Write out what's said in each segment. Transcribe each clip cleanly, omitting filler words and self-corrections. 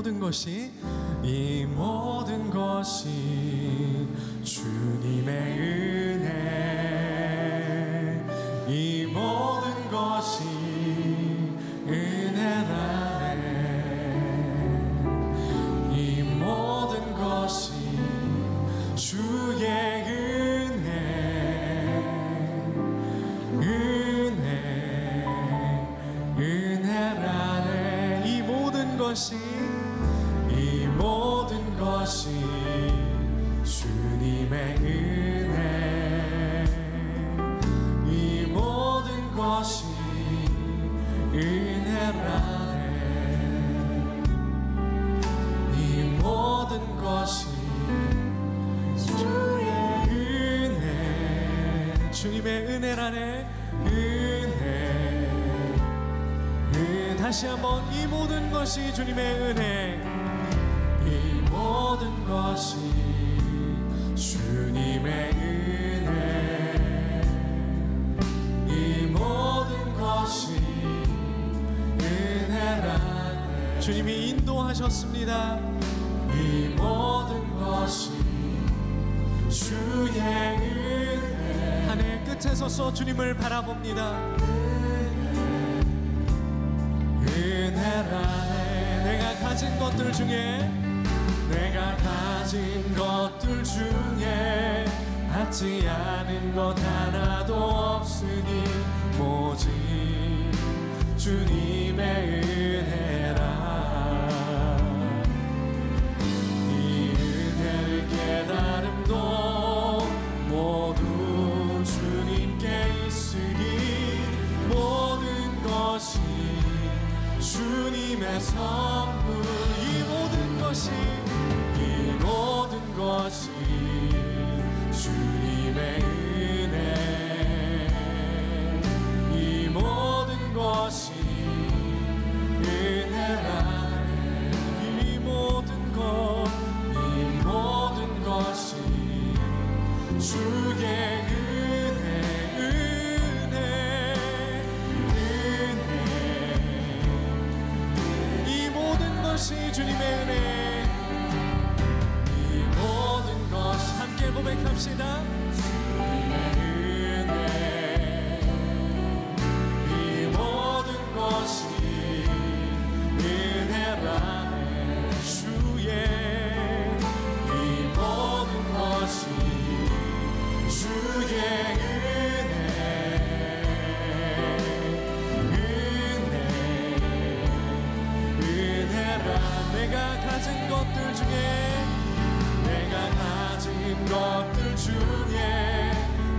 모든 것이 이 모든 것이 주님의 은혜 이 모든 것이 은혜라네 이 모든 것이 주의 은혜라네 이 모든 것이 주님의 은혜 이 모든 것이 은혜라네 이 모든 것이 주의 은혜 주님의 은혜라네 다시 한번 이 모든 것이 주님의 은혜 이 모든 것이 주님의 은혜 이 모든 것이 은혜라네 주님이 인도하셨습니다 이 모든 것이 주의 은혜 한 해 끝에 서서 주님을 바라봅니다 은혜라네 내가 가진 것들 중에 받지 않은 것 하나도 없으니 오직 주님의 은혜라 이 은혜를 깨달음도 모두 주님께 있으니 모든 것이 주님의 선물 이 모든 것이 주님의 은혜 이 모든 것이 은혜라네 이 모든 것이 주의 은혜 이 모든 것이 주님의 은혜 함께 고백합시다. 주님의 은혜 이 모든 것이 은혜라네 주의 이 모든 것이 주의 은혜라 내가 가진 것들 중에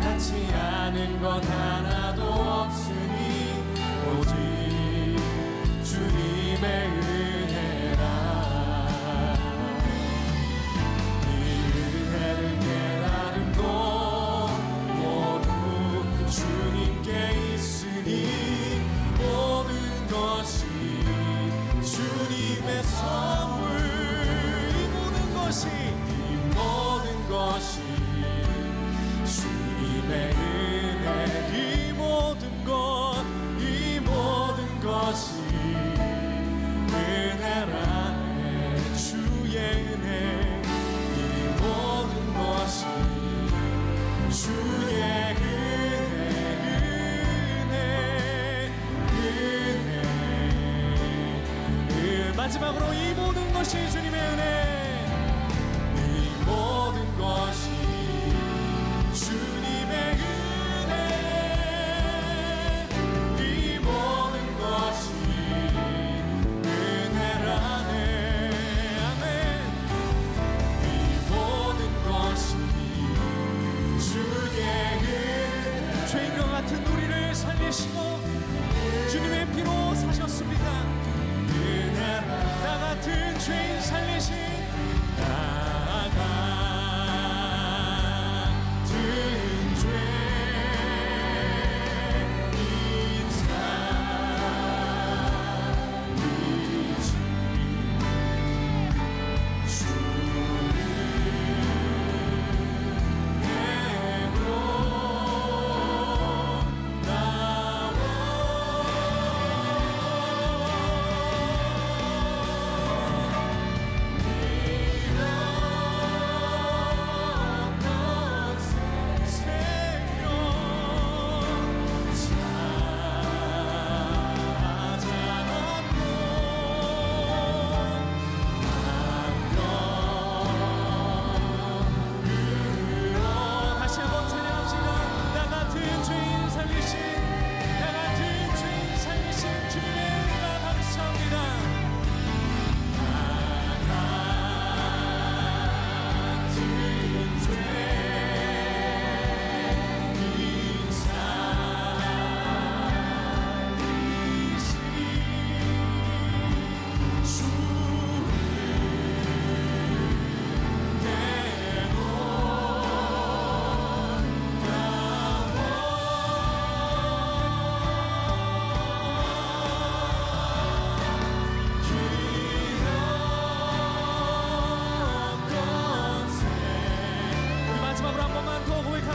갖지 않은 것 하나도 없으니 오직 주님의 은혜라 이 은혜를 깨달음도 모두 주님께 있으니 모든 것이 주님의 선물 이 모든 것이 주님의 은혜 이 모든 것이 은혜라네 주의 은혜 이 모든 것이 주의 은혜 마지막으로 이 모든 것이 주님의 은혜 이 모든 것이 주님의 은혜 이 모든 것이 은혜라네 아멘 이 모든 것이 주의 은혜 죄인과 같은 우리를 살리시고 주님의 피로 사셨습니다 나 같은 죄인 살리신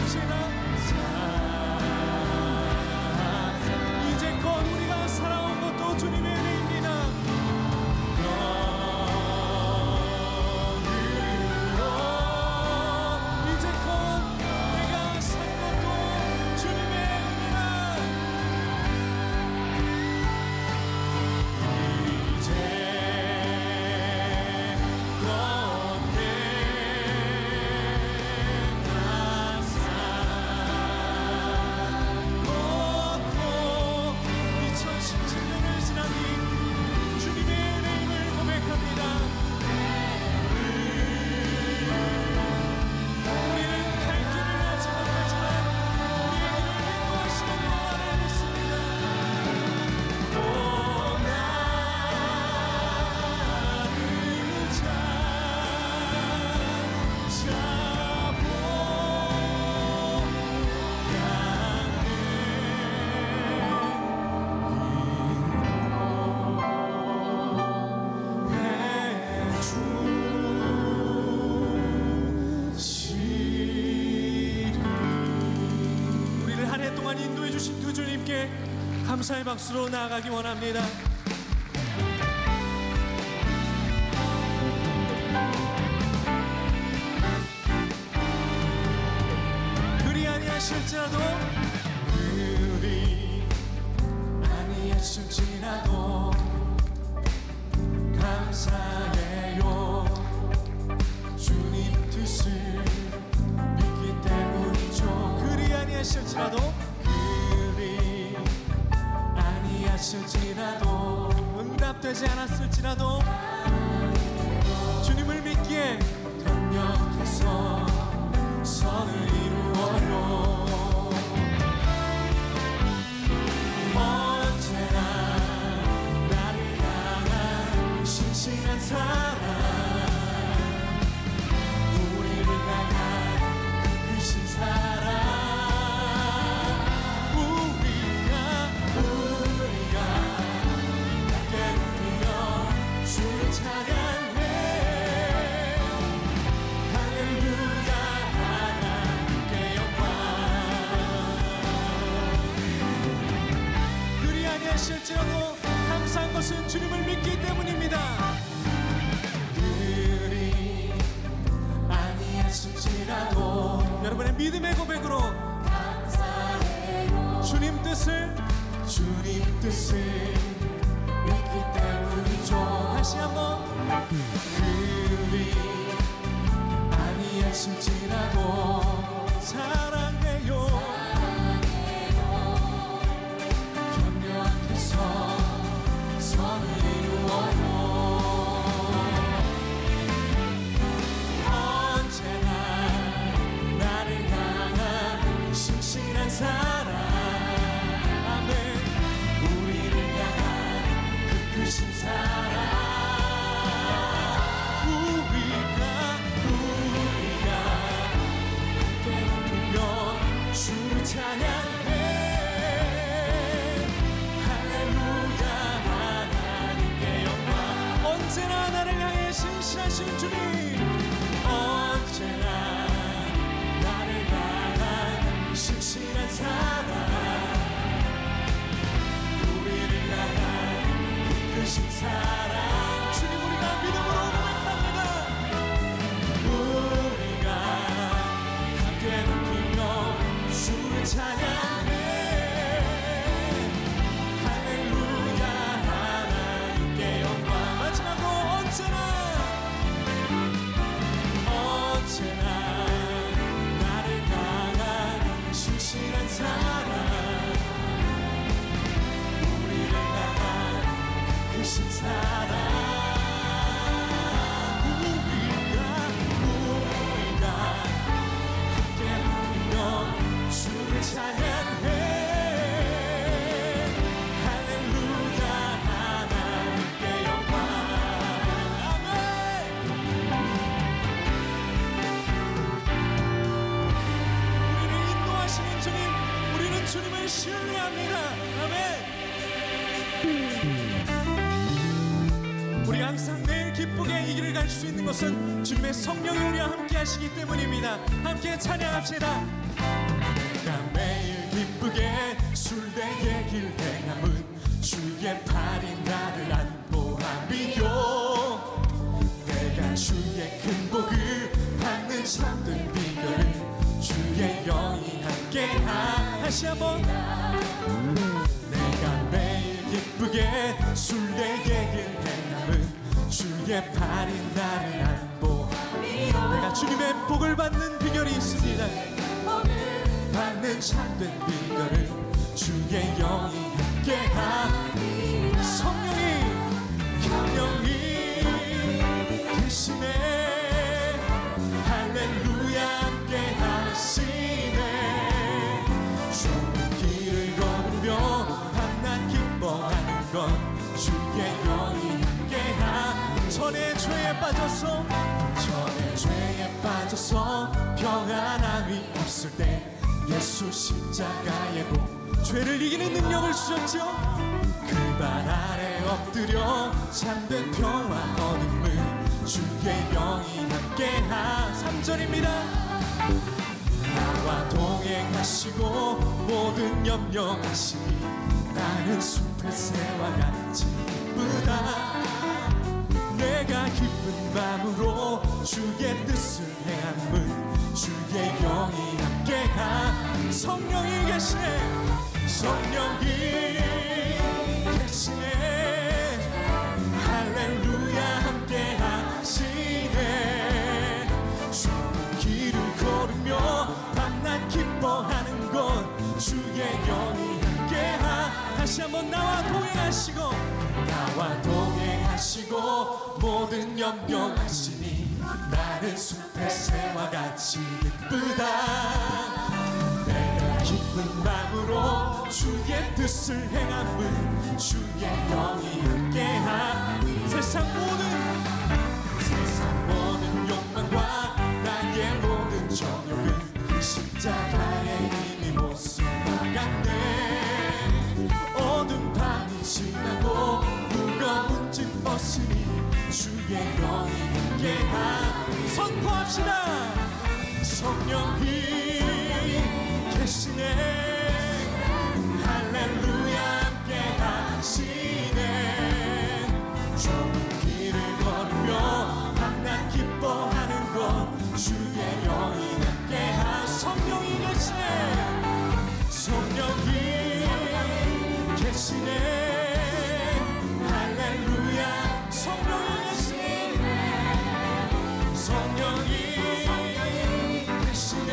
찬양합시다. 이제껏 우리가 살아온 것도 주님의 은혜입니다. 이제껏 내가 산 것도 주님의 은혜라. 인도해 주신 그 주님께 감사의 박수로 나아가기 원합니다. 그리 아니하실지라도 그리 아니하실지라도 감사해요. 주님 뜻을 믿기 때문이죠. 그리 아니하실지라도 아니하실지라도 응답되지 않았을지라도 주님을 믿기에 협력해서 선을 이루어요. 언제나 나를 향한 신실한 사랑, 우리를 향한 그 크신 사랑, 실제로 감사한 것은 주님을 믿기 때문입니다. 그리 아니했을지라도 여러분의 믿음의 고백으로 감사해요. 주님 뜻을 믿기 때문이죠. 다시 한번 그리 아니했을지라도 사랑해요. 선을 이루어요. 언제나 나를 향한 신실한 사랑, 아멘. 우리를 향한 그 크신 사랑, 우리가 함께 누리며 주를 찬양해. 언제나 나를 향해 신실하신 주님, 언제나 나를 향한 신실한 사랑, 우리를 향한 그 크신 사랑, 주님 우리가 믿음으로 고백합니다. 우리가 함께 높이며 주를 찬양해. 언제나 나를 향한 신실한 사랑, 우리를 향한 크신 사랑, 우리가 함께 누리며 주를 찬양해. 할렐루야 하나님께 영광. 주님을 신뢰합니다. 아멘. 우리 항상 늘 기쁘게 이 길을 갈 수 있는 것은 주님의 성령이 우리와 함께 하시기 때문입니다. 함께 찬양합시다. 주의 팔이 나를 안보함이요 내가 주의 큰 복을 받는 참된 비결을 주의 영이 함께하. 다시 한번. 내가 매일 기쁘게 순례의 길 행함은 주의 팔이 나를 안보함이요 내가 주님의 복을 받는 비결이 있습니다. 받는 참된 비결을 주의 영이 함께하. 성령이 계시네. 할렐루야 함께하시네. 좁은 길을 걸으며 밤낮 기뻐하는 건 주의 영이 함께하. 전에 죄에 빠져서 평안함이 없을 때 예수 십자가의 복 죄를 이기는 능력을 주셨죠. 그 발 아래 엎드려 참된 평화 얻음을 주의 영이 함께하. 3절입니다. 나와 동행하시고 모든 염려하시니 나는 숲의 새와 같이 기쁘다. 내가 기쁜 마음으로 주의 뜻을 행함은 주의 영이 함께하. 성령이 계시네. 성령이 계시네. 할렐루야 함께하시네. 좁은 길을 걸으며 밤낮 기뻐하는 건 주의 영이 함께하. 다시 한번 나와 동행하시고 모든 염려하시니 나는 숲의 새와 같이 기쁘다. 내가 기쁜 마음으로 주의 뜻을 행함은 주의 영이 함께하. 세상 모든 욕망과 나의 모든 정욕은 십자가에 이미 못 박았네. 어둠 밤이 지나고 무거운 짐 벗으니 주의 영이 함께하. 선포합시다. 성령이 계시네. 할렐루야 함께하시네. 좁은 길을 걸으며 밤낮 기뻐하는 건 주의 영이 함께하. 성령이 계시네. 성령이 계시네. 할렐루야. 성령이 계시네. 성령이 계시네.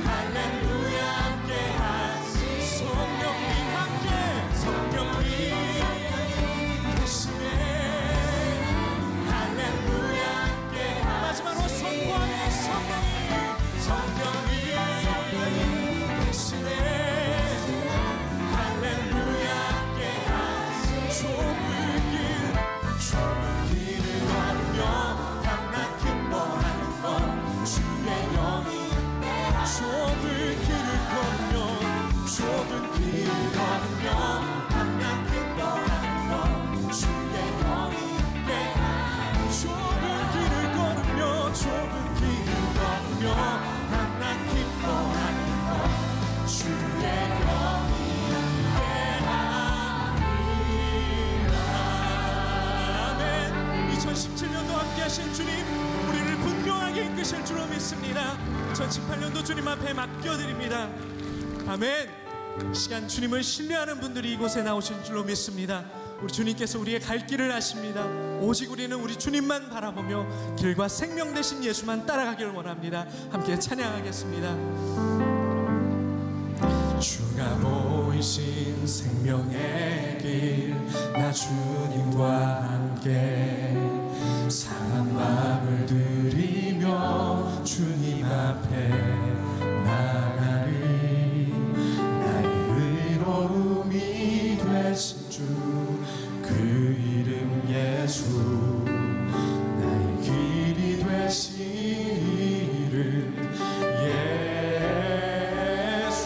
할렐루야 함께하시. 성령이 함께. 성령이 계시네. 할렐루야 함께하. 마지막으로 선포하네. 성령이 계시네. 할렐루야 함께하시. 좁은 길을 걸으며 밤낮 기뻐하는 건 주의 영이. 좁은 길을 걸으며 밤낮 기뻐하는 건 주의 영이 함께하. 좁은 길을 걸으며 밤낮 기뻐하는 건 주의 영이 함께하리라. 아멘. 2017년도 함께하신 주님, 우리를 분명하게 이끄실 줄로 믿습니다. 2018년도 주님 앞에 맡겨드립니다. 아멘. 이 시간 주님을 신뢰하는 분들이 이곳에 나오신 줄로 믿습니다. 우리 주님께서 우리의 갈 길을 아십니다. 오직 우리는 우리 주님만 바라보며 길과 생명 되신 예수만 따라가길 원합니다. 함께 찬양하겠습니다. 주가 보이신 생명의 길, 나 주님과 함께 상한 마음을 들이며 주님 앞에 나가리. 나의 의로움이 되신 주, 그 이름 예수. 나의 길이 되신 이름 예수.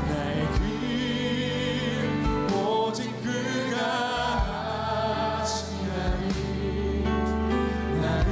나의 길 오직 그가 하시나니. 나를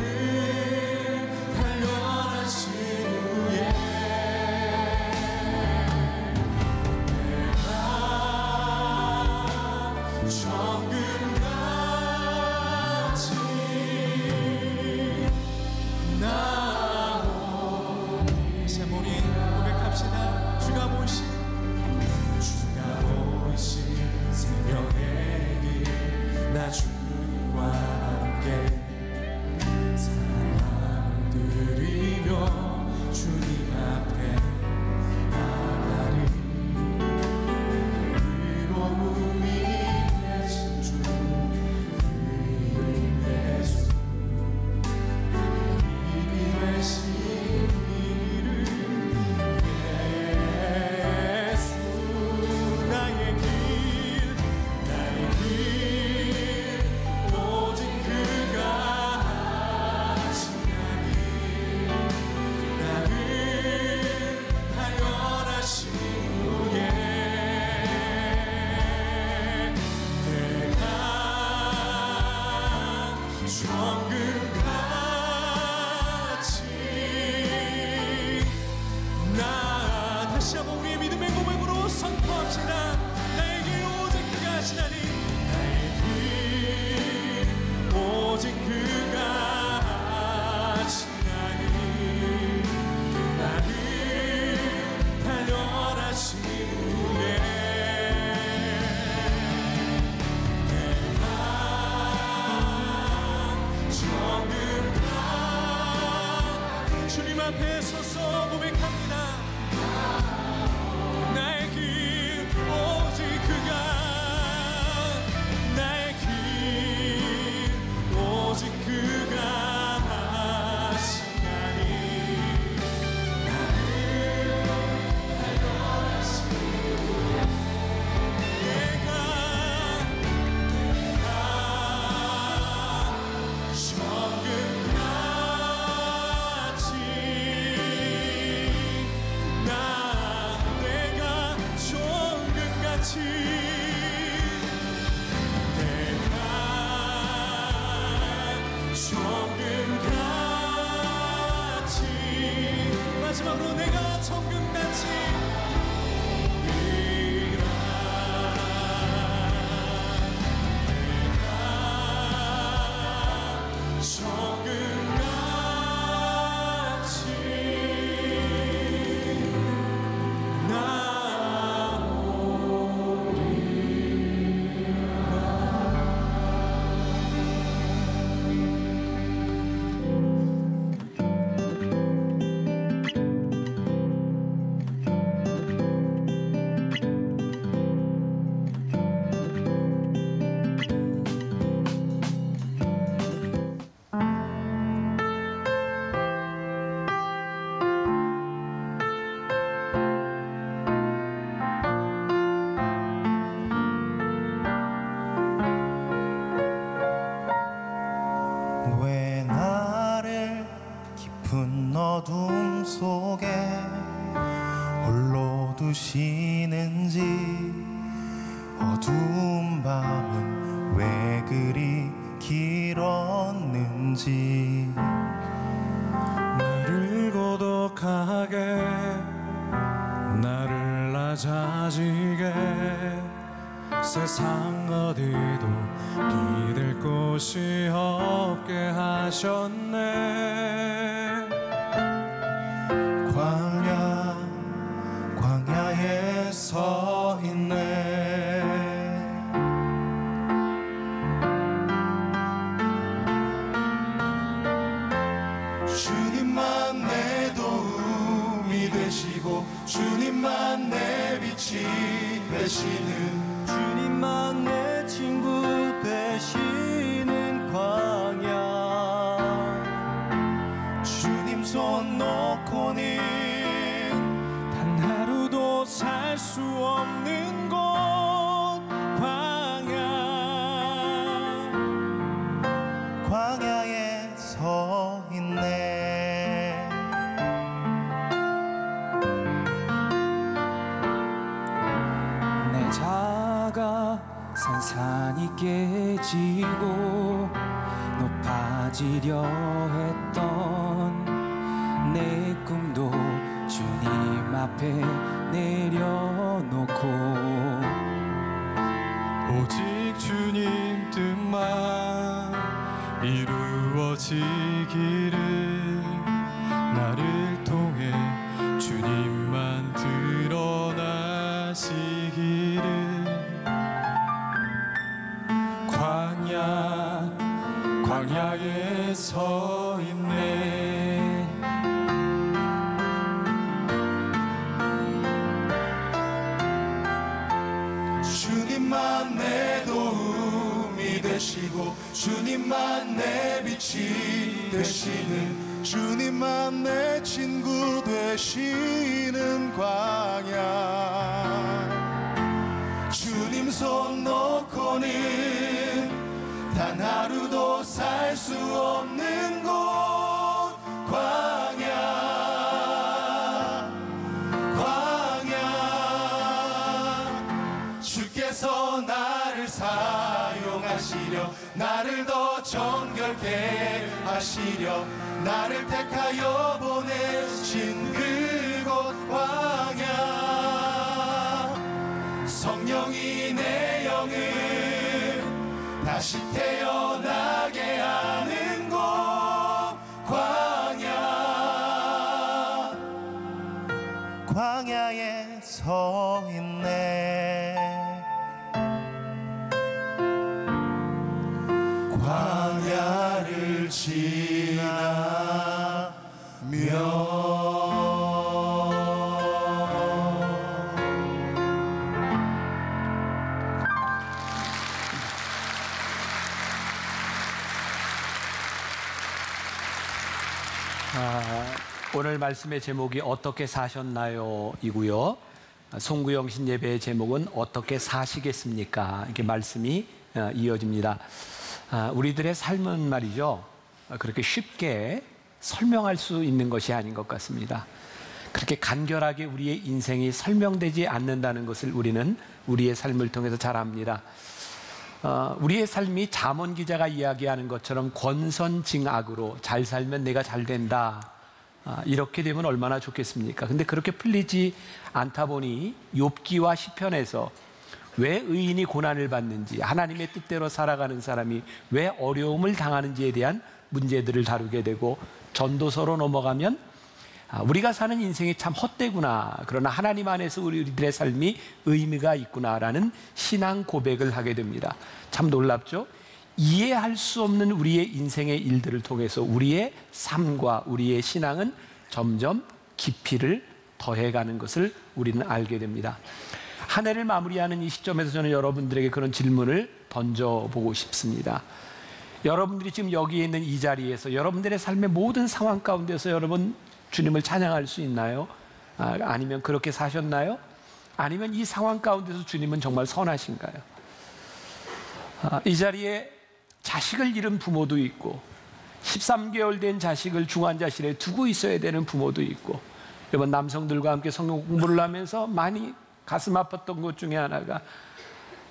주님 앞에 서서 고백합니다. 나의 길 오직 그가, 나의 길 오직 그가 하시나니 나를 달려하시니 내가 마지막으로 내가 정금같이 내가 왜 나를 깊은 어둠 속에 홀로 두시는지, 어두운 밤은 왜 그리 길었는지, 나를 고독하게 나를 낮아지게 세상 어디도 기댈 곳이 없게 하셨네. 광야에 서 있네. 주님만 내 도움이 되시고 주님만 내 빛이 되시는, 주님만 내 친구 되시는 광야, 주님 손 놓고는 단 하루도 살 수 없는 곳 광야에 서 있네. 내 자아가 산산이 깨지고 높아지려 했던 내 꿈도 주님 앞에 내려놓고, 오직 주님 뜻만 이루어지기를, 나를 통해 주님만 드러나시기를. 광야에 서 있네. 주님만 내 도움이 되시고 주님만 내 빛이 되시는, 주님만 내 친구 되시는 광야. 주님 손 놓고는 단 하루도 살 수 없는 곳 광야. 주께서 나를 사용하시려, 나를 더 정결케 하시려, 나를 택하여 보내신 그곳 광야. 성령이 내 영을 다시 태어나게 하는 곳 광야에 서 있네. 광야를 지나 오늘 말씀의 제목이 어떻게 사셨나요? 이고요. 송구영신 예배의 제목은 어떻게 사시겠습니까? 이렇게 말씀이 이어집니다. 우리들의 삶은 말이죠, 그렇게 쉽게 설명할 수 있는 것이 아닌 것 같습니다. 그렇게 간결하게 우리의 인생이 설명되지 않는다는 것을 우리는 우리의 삶을 통해서 잘 압니다. 우리의 삶이 잠언 기자가 이야기하는 것처럼 권선징악으로 잘 살면 내가 잘 된다, 이렇게 되면 얼마나 좋겠습니까? 근데 그렇게 풀리지 않다 보니 욥기와 시편에서 왜 의인이 고난을 받는지, 하나님의 뜻대로 살아가는 사람이 왜 어려움을 당하는지에 대한 문제들을 다루게 되고, 전도서로 넘어가면 우리가 사는 인생이 참 헛되구나, 그러나 하나님 안에서 우리들의 삶이 의미가 있구나라는 신앙 고백을 하게 됩니다. 참 놀랍죠? 이해할 수 없는 우리의 인생의 일들을 통해서 우리의 삶과 우리의 신앙은 점점 깊이를 더해가는 것을 우리는 알게 됩니다. 한 해를 마무리하는 이 시점에서 저는 여러분들에게 그런 질문을 던져보고 싶습니다. 여러분들이 지금 여기에 있는 이 자리에서 여러분들의 삶의 모든 상황 가운데서 여러분 주님을 찬양할 수 있나요? 아니면 그렇게 사셨나요? 아니면 이 상황 가운데서 주님은 정말 선하신가요? 이 자리에 자식을 잃은 부모도 있고 13개월 된 자식을 중환자실에 두고 있어야 되는 부모도 있고, 여러분 남성들과 함께 성경 공부를 하면서 많이 가슴 아팠던 것 중에 하나가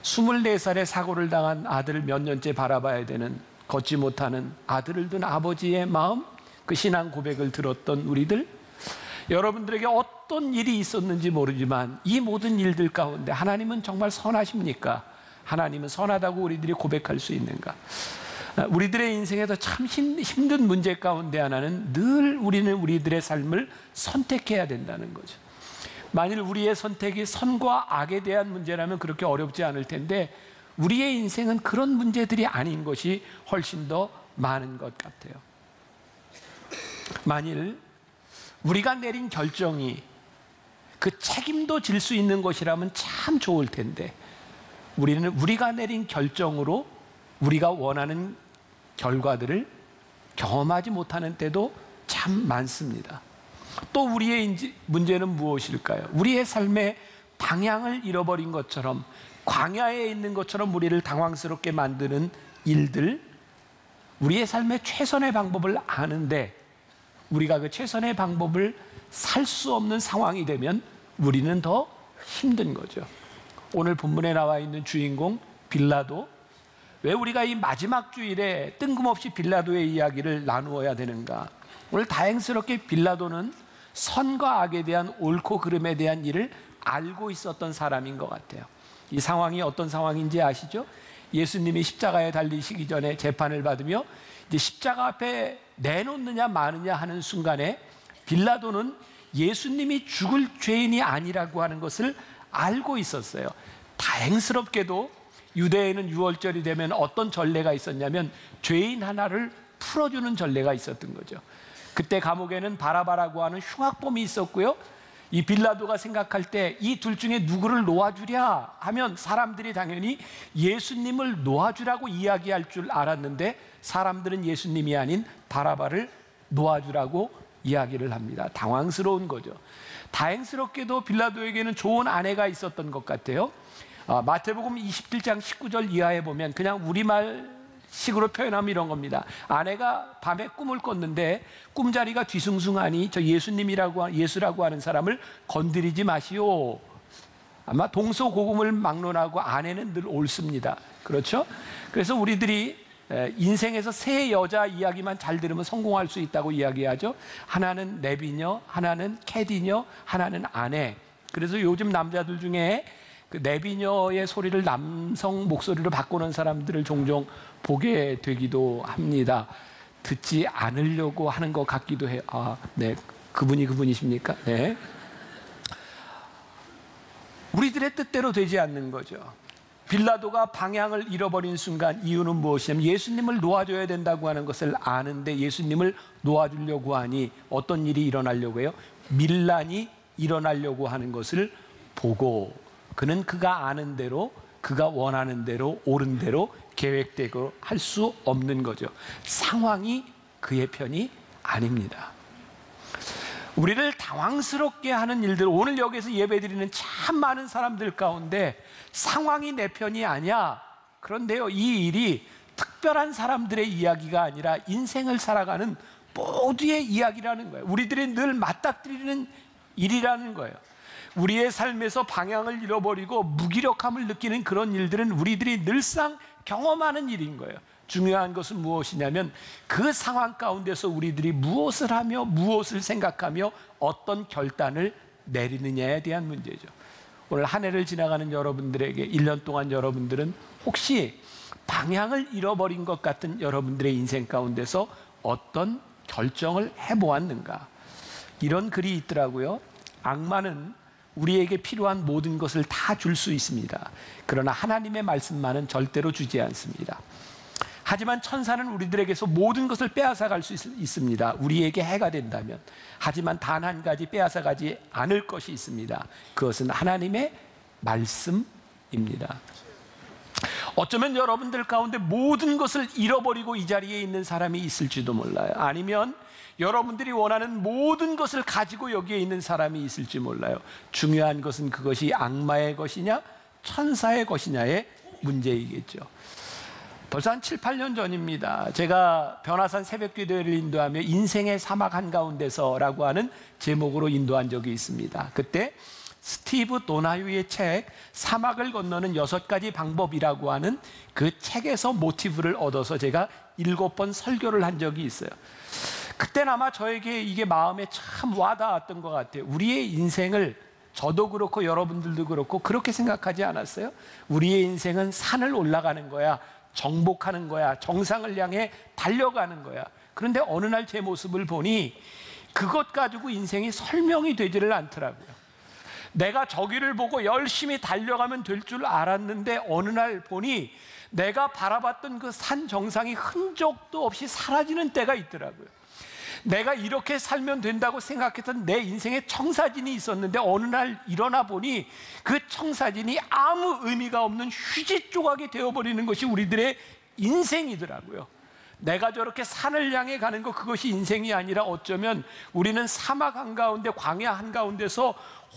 24살에 사고를 당한 아들을 몇 년째 바라봐야 되는, 걷지 못하는 아들을 둔 아버지의 마음, 그 신앙 고백을 들었던 우리들, 여러분들에게 어떤 일이 있었는지 모르지만 이 모든 일들 가운데 하나님은 정말 선하십니까? 하나님은 선하다고 우리들이 고백할 수 있는가? 우리들의 인생에서 참 힘든 문제 가운데 하나는 늘 우리는 우리들의 삶을 선택해야 된다는 거죠. 만일 우리의 선택이 선과 악에 대한 문제라면 그렇게 어렵지 않을 텐데, 우리의 인생은 그런 문제들이 아닌 것이 훨씬 더 많은 것 같아요. 만일 우리가 내린 결정이 그 책임도 질 수 있는 것이라면 참 좋을 텐데, 우리는 우리가 내린 결정으로 우리가 원하는 결과들을 경험하지 못하는 때도 참 많습니다. 또 우리의 문제는 무엇일까요? 우리의 삶의 방향을 잃어버린 것처럼, 광야에 있는 것처럼 우리를 당황스럽게 만드는 일들, 우리의 삶의 최선의 방법을 아는데 우리가 그 최선의 방법을 살 수 없는 상황이 되면 우리는 더 힘든 거죠. 오늘 본문에 나와 있는 주인공 빌라도, 왜 우리가 이 마지막 주일에 뜬금없이 빌라도의 이야기를 나누어야 되는가? 오늘 다행스럽게 빌라도는 선과 악에 대한 옳고 그름에 대한 일을 알고 있었던 사람인 것 같아요. 이 상황이 어떤 상황인지 아시죠? 예수님이 십자가에 달리시기 전에 재판을 받으며 이제 십자가 앞에 내놓느냐 마느냐 하는 순간에 빌라도는 예수님이 죽을 죄인이 아니라고 하는 것을 알고 있었어요. 다행스럽게도 유대에는 유월절이 되면 어떤 전례가 있었냐면 죄인 하나를 풀어주는 전례가 있었던 거죠. 그때 감옥에는 바라바라고 하는 흉악범이 있었고요. 이 빌라도가 생각할 때 이 둘 중에 누구를 놓아주랴 하면 사람들이 당연히 예수님을 놓아주라고 이야기할 줄 알았는데, 사람들은 예수님이 아닌 바라바를 놓아주라고 이야기를 합니다. 당황스러운 거죠. 다행스럽게도 빌라도에게는 좋은 아내가 있었던 것 같아요. 마태복음 27장 19절 이하에 보면 그냥 우리말식으로 표현하면 이런 겁니다. 아내가 밤에 꿈을 꿨는데 꿈자리가 뒤숭숭하니 저 예수라고 하는 사람을 건드리지 마시오. 아마 동서고금을 막론하고 아내는 늘 옳습니다. 그렇죠? 그래서 우리들이 인생에서 세 여자 이야기만 잘 들으면 성공할 수 있다고 이야기하죠. 하나는 내비녀, 하나는 캐디녀, 하나는 아내. 그래서 요즘 남자들 중에 그 내비녀의 소리를 남성 목소리로 바꾸는 사람들을 종종 보게 되기도 합니다. 듣지 않으려고 하는 것 같기도 해요. 네, 그분이십니까? 네. 우리들의 뜻대로 되지 않는 거죠. 빌라도가 방향을 잃어버린 순간 이유는 무엇이냐면 예수님을 놓아줘야 된다고 하는 것을 아는데 예수님을 놓아주려고 하니 어떤 일이 일어나려고 해요? 밀란이 일어나려고 하는 것을 보고 그는 그가 아는 대로 그가 원하는 대로 옳은 대로 계획대로 할 수 없는 거죠. 상황이 그의 편이 아닙니다. 우리를 당황스럽게 하는 일들, 오늘 여기서 예배드리는 참 많은 사람들 가운데 상황이 내 편이 아니야. 그런데요, 이 일이 특별한 사람들의 이야기가 아니라 인생을 살아가는 모두의 이야기라는 거예요. 우리들이 늘 맞닥뜨리는 일이라는 거예요. 우리의 삶에서 방향을 잃어버리고 무기력함을 느끼는 그런 일들은 우리들이 늘상 경험하는 일인 거예요. 중요한 것은 무엇이냐면 그 상황 가운데서 우리들이 무엇을 하며 무엇을 생각하며 어떤 결단을 내리느냐에 대한 문제죠. 오늘 한 해를 지나가는 여러분들에게 1년 동안 여러분들은 혹시 방향을 잃어버린 것 같은 여러분들의 인생 가운데서 어떤 결정을 해보았는가? 이런 글이 있더라고요. 악마는 우리에게 필요한 모든 것을 다 줄 수 있습니다. 그러나 하나님의 말씀만은 절대로 주지 않습니다. 하지만 천사는 우리들에게서 모든 것을 빼앗아갈 수 있습니다. 우리에게 해가 된다면. 하지만 단 한 가지 빼앗아가지 않을 것이 있습니다. 그것은 하나님의 말씀입니다. 어쩌면 여러분들 가운데 모든 것을 잃어버리고 이 자리에 있는 사람이 있을지도 몰라요. 아니면 여러분들이 원하는 모든 것을 가지고 여기에 있는 사람이 있을지 몰라요. 중요한 것은 그것이 악마의 것이냐 천사의 것이냐의 문제이겠죠. 벌써 한 7, 8년 전입니다. 제가 변화산 새벽기도회를 인도하며 인생의 사막 한가운데서라고 하는 제목으로 인도한 적이 있습니다. 그때 스티브 도나휴의 책 사막을 건너는 6가지 방법이라고 하는 그 책에서 모티브를 얻어서 제가 7번 설교를 한 적이 있어요. 그때는 아마 저에게 이게 마음에 참 와닿았던 것 같아요. 우리의 인생을 저도 그렇고 여러분들도 그렇고 그렇게 생각하지 않았어요? 우리의 인생은 산을 올라가는 거야, 정복하는 거야, 정상을 향해 달려가는 거야. 그런데 어느 날 제 모습을 보니 그것 가지고 인생이 설명이 되지를 않더라고요. 내가 저기를 보고 열심히 달려가면 될 줄 알았는데 어느 날 보니 내가 바라봤던 그 산 정상이 흔적도 없이 사라지는 때가 있더라고요. 내가 이렇게 살면 된다고 생각했던 내 인생에 청사진이 있었는데 어느 날 일어나 보니 그 청사진이 아무 의미가 없는 휴지 조각이 되어버리는 것이 우리들의 인생이더라고요. 내가 저렇게 산을 향해 가는 것, 그것이 인생이 아니라 어쩌면 우리는 사막 한가운데, 광야 한가운데서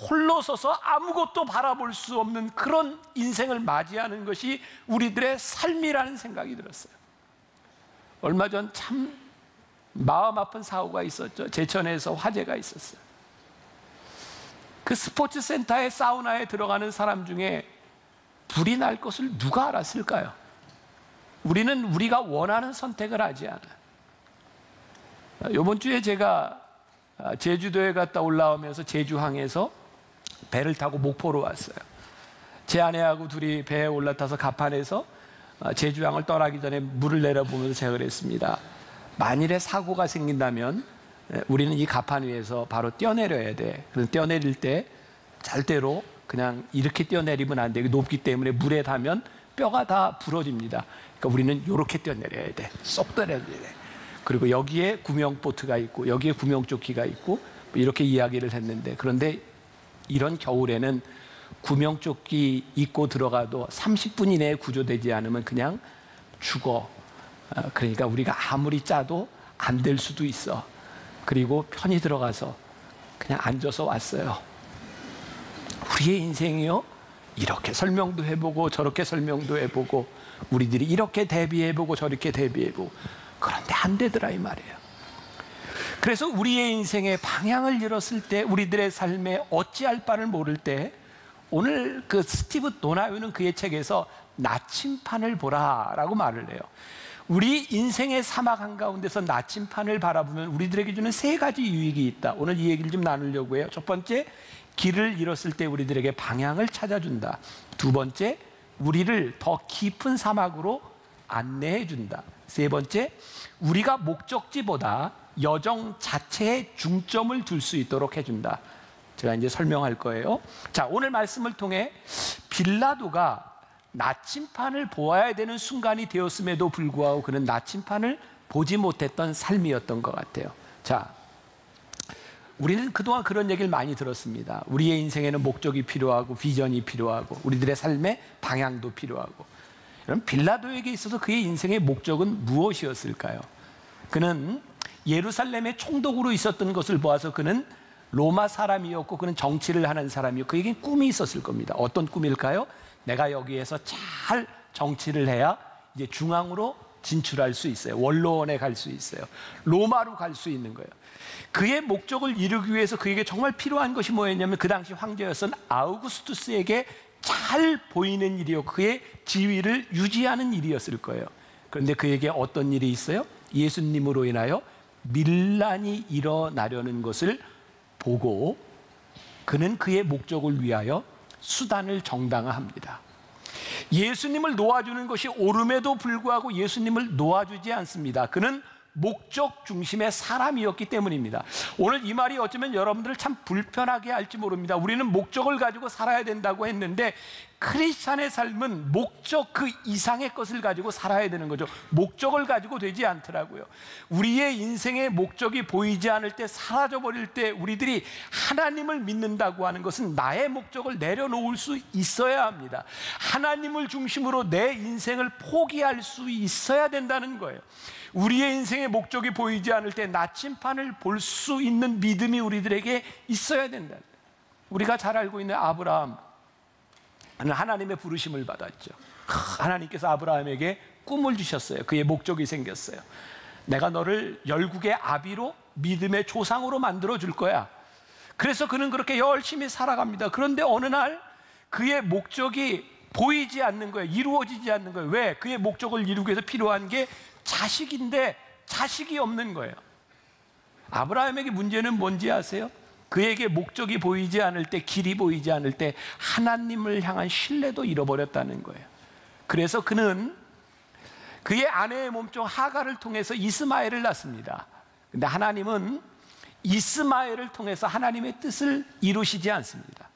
홀로 서서 아무것도 바라볼 수 없는 그런 인생을 맞이하는 것이 우리들의 삶이라는 생각이 들었어요. 얼마 전 참 마음 아픈 사고가 있었죠. 제천에서 화재가 있었어요. 그 스포츠 센터의 사우나에 들어가는 사람 중에 불이 날 것을 누가 알았을까요? 우리는 우리가 원하는 선택을 하지 않아요. 이번 주에 제가 제주도에 갔다 올라오면서 제주항에서 배를 타고 목포로 왔어요. 제 아내하고 둘이 배에 올라타서 갑판에서 제주항을 떠나기 전에 물을 내려보면서 제가 그랬습니다. 만일에 사고가 생긴다면 우리는 이 갑판 위에서 바로 뛰어내려야 돼. 그래서 뛰어내릴 때 절대로 그냥 이렇게 뛰어내리면 안 돼. 높기 때문에 물에 닿으면 뼈가 다 부러집니다. 그러니까 우리는 이렇게 뛰어내려야 돼. 쏙 뛰어내려야 돼. 그리고 여기에 구명보트가 있고 여기에 구명조끼가 있고 이렇게 이야기를 했는데, 그런데 이런 겨울에는 구명조끼 입고 들어가도 30분 이내에 구조되지 않으면 그냥 죽어. 그러니까 우리가 아무리 짜도 안 될 수도 있어. 그리고 편히 들어가서 그냥 앉아서 왔어요. 우리의 인생이요, 이렇게 설명도 해보고 저렇게 설명도 해보고 우리들이 이렇게 대비해보고 저렇게 대비해보고, 그런데 안 되더라 이 말이에요. 그래서 우리의 인생의 방향을 잃었을 때, 우리들의 삶에 어찌할 바를 모를 때, 오늘 그 스티브 도나휴는 그의 책에서 나침판을 보라라고 말을 해요. 우리 인생의 사막 한가운데서 나침판을 바라보면 우리들에게 주는 3가지 유익이 있다. 오늘 이 얘기를 좀 나누려고 해요. 첫 번째, 길을 잃었을 때 우리들에게 방향을 찾아준다. 두 번째, 우리를 더 깊은 사막으로 안내해 준다. 세 번째, 우리가 목적지보다 여정 자체에 중점을 둘 수 있도록 해준다. 제가 이제 설명할 거예요. 자, 오늘 말씀을 통해 빌라도가 나침판을 보아야 되는 순간이 되었음에도 불구하고 그는 나침판을 보지 못했던 삶이었던 것 같아요. 자, 우리는 그동안 그런 얘기를 많이 들었습니다. 우리의 인생에는 목적이 필요하고 비전이 필요하고 우리들의 삶의 방향도 필요하고. 여러분, 빌라도에게 있어서 그의 인생의 목적은 무엇이었을까요? 그는 예루살렘의 총독으로 있었던 것을 보아서 그는 로마 사람이었고 그는 정치를 하는 사람이었고 그에게 꿈이 있었을 겁니다. 어떤 꿈일까요? 내가 여기에서 잘 정치를 해야 이제 중앙으로 진출할 수 있어요. 원로원에 갈 수 있어요. 로마로 갈 수 있는 거예요. 그의 목적을 이루기 위해서 그에게 정말 필요한 것이 뭐였냐면 그 당시 황제였던 아우구스투스에게 잘 보이는 일이요, 그의 지위를 유지하는 일이었을 거예요. 그런데 그에게 어떤 일이 있어요? 예수님으로 인하여 밀란이 일어나려는 것을 보고 그는 그의 목적을 위하여 수단을 정당화합니다. 예수님을 놓아주는 것이 옳음에도 불구하고 예수님을 놓아주지 않습니다. 그는 목적 중심의 사람이었기 때문입니다. 오늘 이 말이 어쩌면 여러분들을 참 불편하게 할지 모릅니다. 우리는 목적을 가지고 살아야 된다고 했는데 크리스찬의 삶은 목적 그 이상의 것을 가지고 살아야 되는 거죠. 목적을 가지고 되지 않더라고요. 우리의 인생의 목적이 보이지 않을 때, 사라져버릴 때 우리들이 하나님을 믿는다고 하는 것은 나의 목적을 내려놓을 수 있어야 합니다. 하나님을 중심으로 내 인생을 포기할 수 있어야 된다는 거예요. 우리의 인생의 목적이 보이지 않을 때 나침판을 볼 수 있는 믿음이 우리들에게 있어야 된다. 우리가 잘 알고 있는 아브라함, 하나님의 부르심을 받았죠. 하나님께서 아브라함에게 꿈을 주셨어요. 그의 목적이 생겼어요. 내가 너를 열국의 아비로 믿음의 조상으로 만들어 줄 거야. 그래서 그는 그렇게 열심히 살아갑니다. 그런데 어느 날 그의 목적이 보이지 않는 거예요. 이루어지지 않는 거예요. 왜? 그의 목적을 이루기 위해서 필요한 게 자식인데 자식이 없는 거예요. 아브라함에게 문제는 뭔지 아세요? 그에게 목적이 보이지 않을 때, 길이 보이지 않을 때 하나님을 향한 신뢰도 잃어버렸다는 거예요. 그래서 그는 그의 아내의 몸종 하갈을 통해서 이스마엘을 낳습니다. 근데 하나님은 이스마엘을 통해서 하나님의 뜻을 이루시지 않습니다.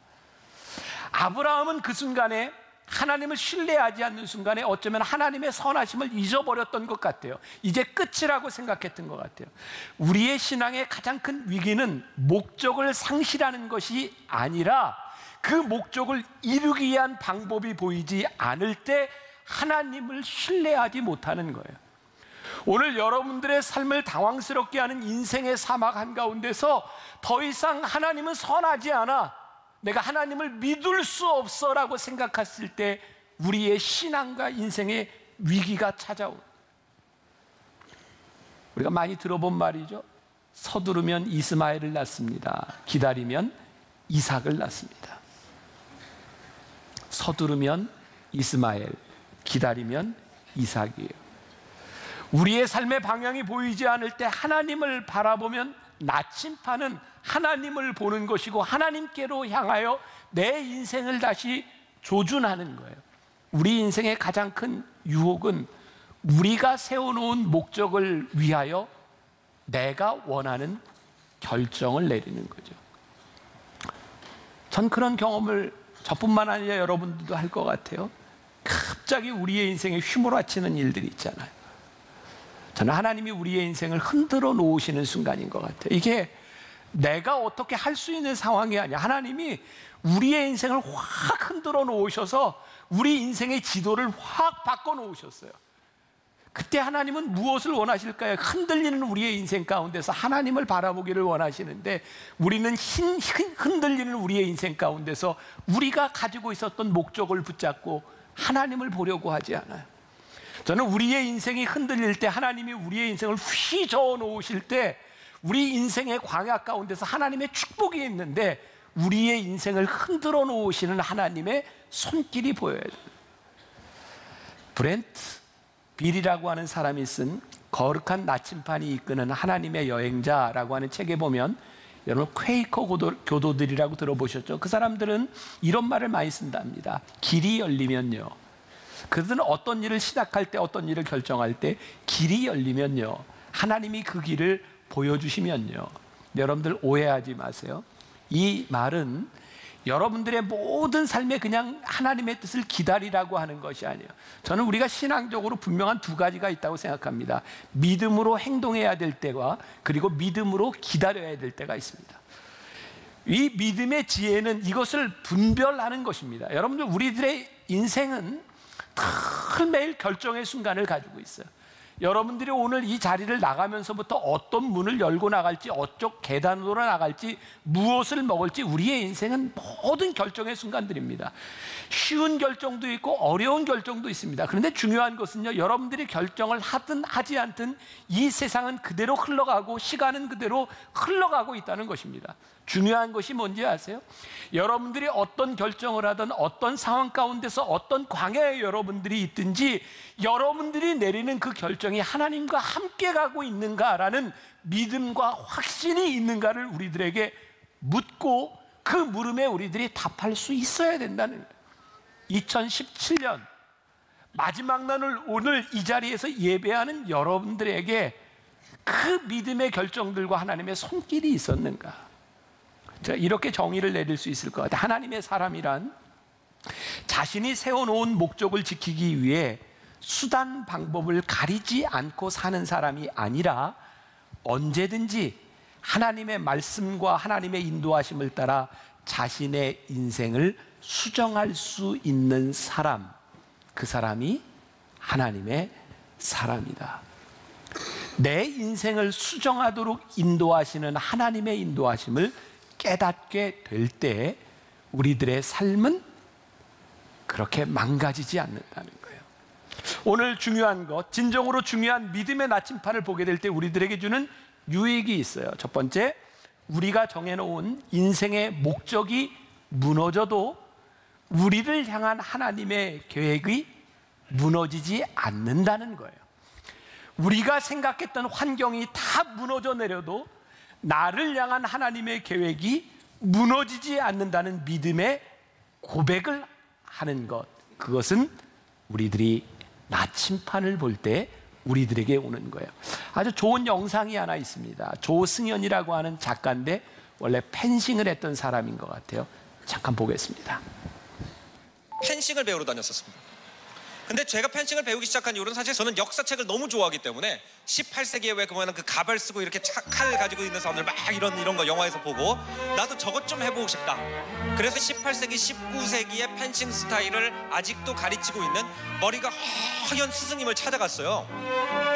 아브라함은 그 순간에 하나님을 신뢰하지 않는 순간에 어쩌면 하나님의 선하심을 잊어버렸던 것 같아요. 이제 끝이라고 생각했던 것 같아요. 우리의 신앙의 가장 큰 위기는 목적을 상실하는 것이 아니라 그 목적을 이루기 위한 방법이 보이지 않을 때 하나님을 신뢰하지 못하는 거예요. 오늘 여러분들의 삶을 당황스럽게 하는 인생의 사막 한가운데서 더 이상 하나님은 선하지 않아, 내가 하나님을 믿을 수 없어라고 생각했을 때 우리의 신앙과 인생의 위기가 찾아온, 우리가 많이 들어본 말이죠. 서두르면 이스마엘을 낳습니다. 기다리면 이삭을 낳습니다. 서두르면 이스마엘, 기다리면 이삭이에요. 우리의 삶의 방향이 보이지 않을 때 하나님을 바라보면 나침판은 하나님을 보는 것이고 하나님께로 향하여 내 인생을 다시 조준하는 거예요. 우리 인생의 가장 큰 유혹은 우리가 세워놓은 목적을 위하여 내가 원하는 결정을 내리는 거죠. 전 그런 경험을 저뿐만 아니라 여러분들도 할 것 같아요. 갑자기 우리의 인생에 휘몰아치는 일들이 있잖아요. 저는 하나님이 우리의 인생을 흔들어 놓으시는 순간인 것 같아요. 이게 내가 어떻게 할 수 있는 상황이 아니야. 하나님이 우리의 인생을 확 흔들어 놓으셔서 우리 인생의 지도를 확 바꿔 놓으셨어요. 그때 하나님은 무엇을 원하실까요? 흔들리는 우리의 인생 가운데서 하나님을 바라보기를 원하시는데 우리는 흔들리는 우리의 인생 가운데서 우리가 가지고 있었던 목적을 붙잡고 하나님을 보려고 하지 않아요. 저는 우리의 인생이 흔들릴 때, 하나님이 우리의 인생을 휘저어 놓으실 때 우리 인생의 광야 가운데서 하나님의 축복이 있는데 우리의 인생을 흔들어 놓으시는 하나님의 손길이 보여야 돼요. 브렌트 빌이라고 하는 사람이 쓴 거룩한 나침판이 이끄는 하나님의 여행자라고 하는 책에 보면, 여러분 퀘이커 교도들이라고 들어보셨죠? 그 사람들은 이런 말을 많이 쓴답니다. 길이 열리면요, 그들은 어떤 일을 시작할 때, 어떤 일을 결정할 때 길이 열리면요, 하나님이 그 길을 보여주시면요, 여러분들 오해하지 마세요. 이 말은 여러분들의 모든 삶에 그냥 하나님의 뜻을 기다리라고 하는 것이 아니에요. 저는 우리가 신앙적으로 분명한 두 가지가 있다고 생각합니다. 믿음으로 행동해야 될 때와 그리고 믿음으로 기다려야 될 때가 있습니다. 이 믿음의 지혜는 이것을 분별하는 것입니다. 여러분들, 우리들의 인생은 매일 결정의 순간을 가지고 있어요. 여러분들이 오늘 이 자리를 나가면서부터 어떤 문을 열고 나갈지, 어쪽 계단으로 나갈지, 무엇을 먹을지, 우리의 인생은 모든 결정의 순간들입니다. 쉬운 결정도 있고 어려운 결정도 있습니다. 그런데 중요한 것은요, 여러분들이 결정을 하든 하지 않든 이 세상은 그대로 흘러가고 시간은 그대로 흘러가고 있다는 것입니다. 중요한 것이 뭔지 아세요? 여러분들이 어떤 결정을 하든 어떤 상황 가운데서 어떤 광야에 여러분들이 있든지 여러분들이 내리는 그 결정이 하나님과 함께 가고 있는가라는 믿음과 확신이 있는가를 우리들에게 묻고 그 물음에 우리들이 답할 수 있어야 된다는 거예요. 2017년 마지막 날을 오늘 이 자리에서 예배하는 여러분들에게 그 믿음의 결정들과 하나님의 손길이 있었는가? 제가 이렇게 정의를 내릴 수 있을 것 같아요. 하나님의 사람이란 자신이 세워놓은 목적을 지키기 위해 수단 방법을 가리지 않고 사는 사람이 아니라 언제든지 하나님의 말씀과 하나님의 인도하심을 따라 자신의 인생을 수정할 수 있는 사람, 그 사람이 하나님의 사람이다. 내 인생을 수정하도록 인도하시는 하나님의 인도하심을 깨닫게 될 때 우리들의 삶은 그렇게 망가지지 않는다는 거예요. 오늘 중요한 것, 진정으로 중요한 믿음의 나침판을 보게 될 때 우리들에게 주는 유익이 있어요. 첫 번째, 우리가 정해놓은 인생의 목적이 무너져도 우리를 향한 하나님의 계획이 무너지지 않는다는 거예요. 우리가 생각했던 환경이 다 무너져 내려도 나를 향한 하나님의 계획이 무너지지 않는다는 믿음의 고백을 하는 것, 그것은 우리들이 나침판을 볼 때 우리들에게 오는 거예요. 아주 좋은 영상이 하나 있습니다. 조승연이라고 하는 작가인데 원래 펜싱을 했던 사람인 것 같아요. 잠깐 보겠습니다. 펜싱을 배우러 다녔었습니다. 근데 제가 펜싱을 배우기 시작한 이유는 사실 저는 역사책을 너무 좋아하기 때문에 18세기에 왜 그러면 그 가발 쓰고 이렇게 칼 가지고 있는 사람들 막 이런 거 영화에서 보고 나도 저것 좀 해보고 싶다. 그래서 18세기, 19세기의 펜싱 스타일을 아직도 가르치고 있는 머리가 허연 스승님을 찾아갔어요.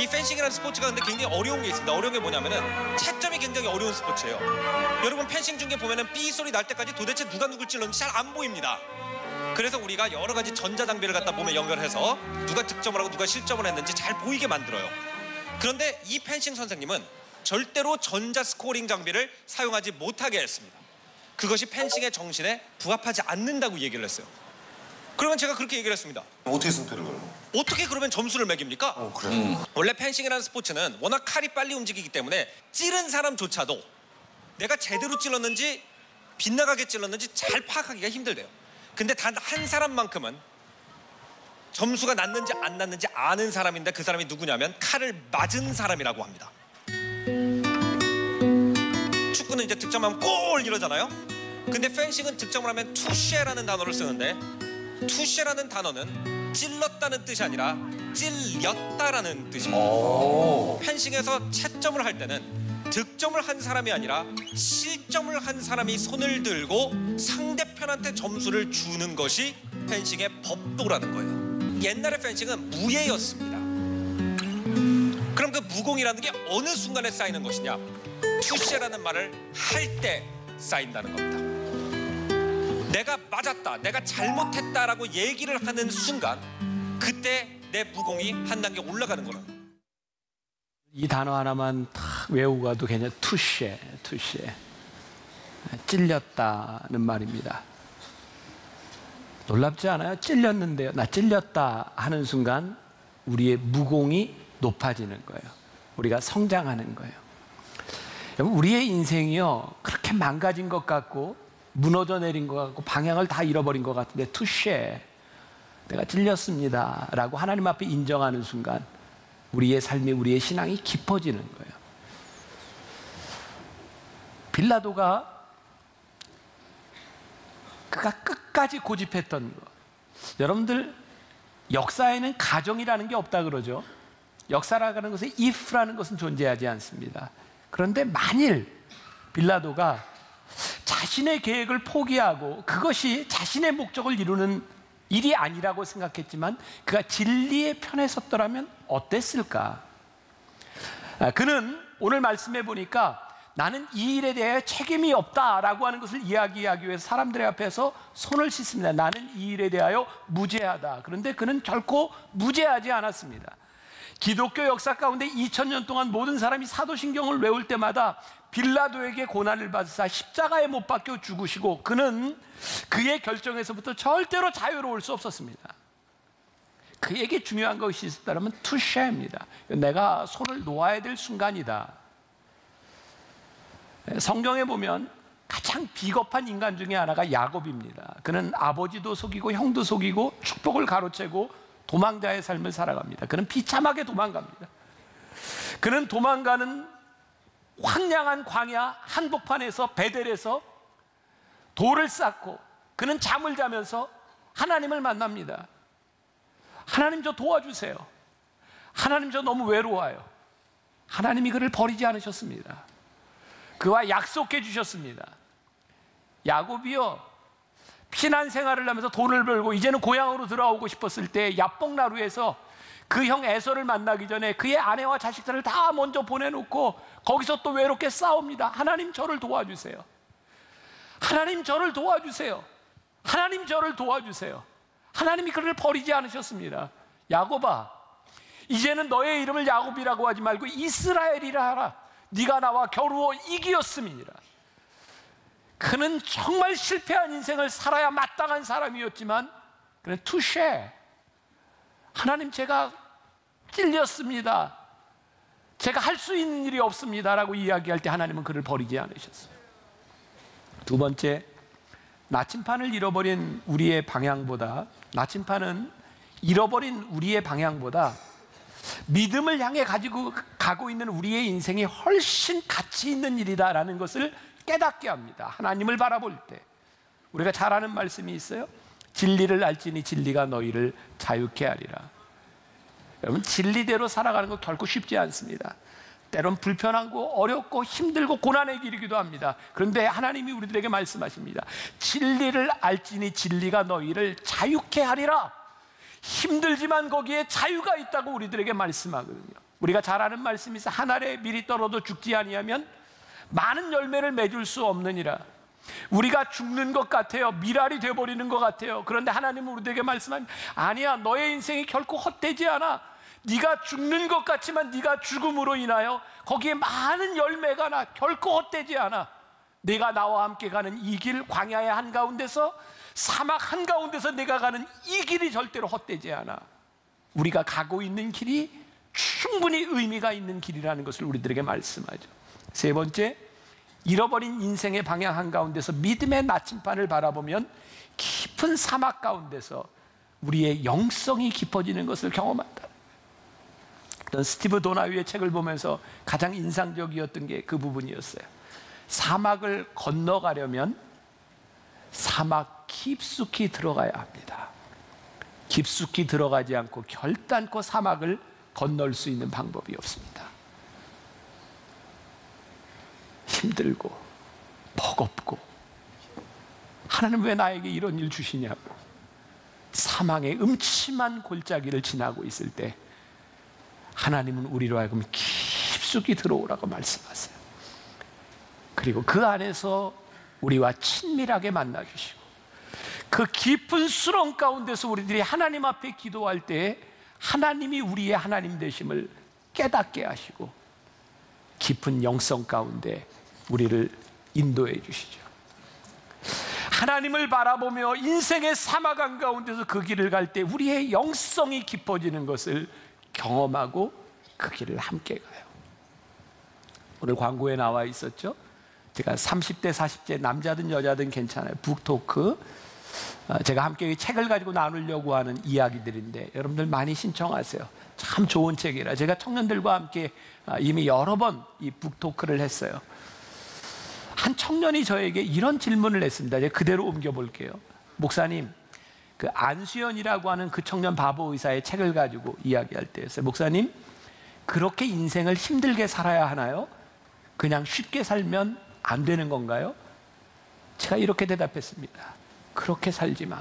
이 펜싱이라는 스포츠가 근데 굉장히 어려운 게 있습니다. 어려운 게 뭐냐면은 채점이 굉장히 어려운 스포츠예요. 여러분 펜싱 중계 보면은 삐 소리 날 때까지 도대체 누가 누굴 찔렀는지 잘 안 보입니다. 그래서 우리가 여러 가지 전자장비를 갖다 몸에 연결해서 누가 득점을 하고 누가 실점을 했는지 잘 보이게 만들어요. 그런데 이 펜싱 선생님은 절대로 전자 스코어링 장비를 사용하지 못하게 했습니다. 그것이 펜싱의 정신에 부합하지 않는다고 얘기를 했어요. 그러면 제가 그렇게 얘기를 했습니다. 어떻게 승패를 걸어? 어떻게 그러면 점수를 매깁니까? 그래. 원래 펜싱이라는 스포츠는 워낙 칼이 빨리 움직이기 때문에 찌른 사람조차도 내가 제대로 찔렀는지 빗나가게 찔렀는지 잘 파악하기가 힘들대요. 근데 단 한 사람만큼은 점수가 났는지 안 났는지 아는 사람인데 그 사람이 누구냐면 칼을 맞은 사람이라고 합니다. 축구는 이제 득점하면 골 이러잖아요. 근데 펜싱은 득점을 하면 투쉐라는 단어를 쓰는데 투쉐라는 단어는 찔렀다는 뜻이 아니라 찔렸다라는 뜻입니다. 펜싱에서 채점을 할 때는 득점을 한 사람이 아니라 실점을 한 사람이 손을 들고 상대편한테 점수를 주는 것이 펜싱의 법도라는 거예요. 옛날에 펜싱은 무예였습니다. 그럼 그 무공이라는 게 어느 순간에 쌓이는 것이냐? 투쉐라는 말을 할 때 쌓인다는 겁니다. 내가 맞았다, 내가 잘못했다라고 얘기를 하는 순간 그때 내 무공이 한 단계 올라가는 거라는 거예요. 이 단어 하나만 탁 외우고 가도 그냥 투쉐, 찔렸다는 말입니다. 놀랍지 않아요? 찔렸는데요, 나 찔렸다 하는 순간 우리의 무공이 높아지는 거예요. 우리가 성장하는 거예요. 여러분, 우리의 인생이요 그렇게 망가진 것 같고 무너져 내린 것 같고 방향을 다 잃어버린 것 같은데 투쉐, 내가 찔렸습니다 라고 하나님 앞에 인정하는 순간 우리의 삶이, 우리의 신앙이 깊어지는 거예요. 빌라도가 그가 끝까지 고집했던 것. 여러분들 역사에는 가정이라는 게 없다 그러죠. 역사라는 것에 if라는 것은 존재하지 않습니다. 그런데 만일 빌라도가 자신의 계획을 포기하고 그것이 자신의 목적을 이루는 일이 아니라고 생각했지만 그가 진리의 편에 섰더라면 어땠을까? 그는 오늘 말씀해 보니까 나는 이 일에 대해 책임이 없다라고 하는 것을 이야기하기 위해서 사람들의 앞에서 손을 씻습니다. 나는 이 일에 대하여 무죄하다. 그런데 그는 결코 무죄하지 않았습니다. 기독교 역사 가운데 2000년 동안 모든 사람이 사도신경을 외울 때마다 빌라도에게 고난을 받으사 십자가에 못 박혀 죽으시고 그는 그의 결정에서부터 절대로 자유로울 수 없었습니다. 그에게 중요한 것이 있었다면 투쉐입니다. 내가 손을 놓아야 될 순간이다. 성경에 보면 가장 비겁한 인간 중에 하나가 야곱입니다. 그는 아버지도 속이고 형도 속이고 축복을 가로채고 도망자의 삶을 살아갑니다. 그는 비참하게 도망갑니다. 그는 도망가는 황량한 광야 한복판에서 베델에서 돌을 쌓고 그는 잠을 자면서 하나님을 만납니다. 하나님 저 도와주세요. 하나님 저 너무 외로워요. 하나님이 그를 버리지 않으셨습니다. 그와 약속해 주셨습니다. 야곱이요, 피난 생활을 하면서 돈을 벌고 이제는 고향으로 돌아오고 싶었을 때 야복나루에서 그 형 에서를 만나기 전에 그의 아내와 자식들을 다 먼저 보내놓고 거기서 또 외롭게 싸웁니다. 하나님 저를 도와주세요. 하나님 저를 도와주세요. 하나님 저를 도와주세요. 하나님이 그를 버리지 않으셨습니다. 야곱아, 이제는 너의 이름을 야곱이라고 하지 말고 이스라엘이라 하라. 네가 나와 겨루어 이기었음이니라. 그는 정말 실패한 인생을 살아야 마땅한 사람이었지만 그는 투쉐, 하나님 제가 찔렸습니다. 제가 할 수 있는 일이 없습니다 라고 이야기할 때 하나님은 그를 버리지 않으셨어요. 두 번째, 나침판을 잃어버린 우리의 방향보다, 나침판은 잃어버린 우리의 방향보다 믿음을 향해 가고 있는 우리의 인생이 훨씬 가치 있는 일이다라는 것을 깨닫게 합니다. 하나님을 바라볼 때 우리가 잘 아는 말씀이 있어요. 진리를 알지니 진리가 너희를 자유케 하리라. 여러분, 진리대로 살아가는 거 결코 쉽지 않습니다. 때론 불편하고 어렵고 힘들고 고난의 길이기도 합니다. 그런데 하나님이 우리들에게 말씀하십니다. 진리를 알지니 진리가 너희를 자유케 하리라. 힘들지만 거기에 자유가 있다고 우리들에게 말씀하거든요. 우리가 잘 아는 말씀이 있어. 한 알에 밀이 떨어도 죽지 아니하면 많은 열매를 맺을 수 없느니라. 우리가 죽는 것 같아요. 밀알이 되어버리는 것 같아요. 그런데 하나님은 우리들에게 말씀합니다. 아니야, 너의 인생이 결코 헛되지 않아. 네가 죽는 것 같지만 네가 죽음으로 인하여 거기에 많은 열매가 나. 결코 헛되지 않아. 네가 나와 함께 가는 이 길, 광야의 한가운데서, 사막 한가운데서 내가 가는 이 길이 절대로 헛되지 않아. 우리가 가고 있는 길이 충분히 의미가 있는 길이라는 것을 우리들에게 말씀하죠. 세 번째, 잃어버린 인생의 방향 한가운데서 믿음의 나침판을 바라보면 깊은 사막 가운데서 우리의 영성이 깊어지는 것을 경험한다. 스티브 도나유의 책을 보면서 가장 인상적이었던 게 그 부분이었어요. 사막을 건너가려면 사막 깊숙이 들어가야 합니다. 깊숙이 들어가지 않고 결단코 사막을 건널 수 있는 방법이 없습니다. 힘들고 버겁고 하나님 왜 나에게 이런 일 주시냐고 사망의 음침한 골짜기를 지나고 있을 때 하나님은 우리로 하여금 깊숙이 들어오라고 말씀하세요. 그리고 그 안에서 우리와 친밀하게 만나주시고 그 깊은 수렁 가운데서 우리들이 하나님 앞에 기도할 때 하나님이 우리의 하나님 되심을 깨닫게 하시고 깊은 영성 가운데 우리를 인도해 주시죠. 하나님을 바라보며 인생의 사막 한가운데서 그 길을 갈 때 우리의 영성이 깊어지는 것을 경험하고 그 길을 함께 가요. 오늘 광고에 나와 있었죠. 제가 30대 40대 남자든 여자든 괜찮아요. 북토크 제가 함께 책을 가지고 나누려고 하는 이야기들인데 여러분들 많이 신청하세요. 참 좋은 책이라 제가 청년들과 함께 이미 여러 번 이 북토크를 했어요. 한 청년이 저에게 이런 질문을 했습니다. 제가 그대로 옮겨볼게요. 목사님, 그 안수연이라고 하는 그 청년 바보 의사의 책을 가지고 이야기할 때였어요. 목사님, 그렇게 인생을 힘들게 살아야 하나요? 그냥 쉽게 살면 안 되는 건가요? 제가 이렇게 대답했습니다. 그렇게 살지 마.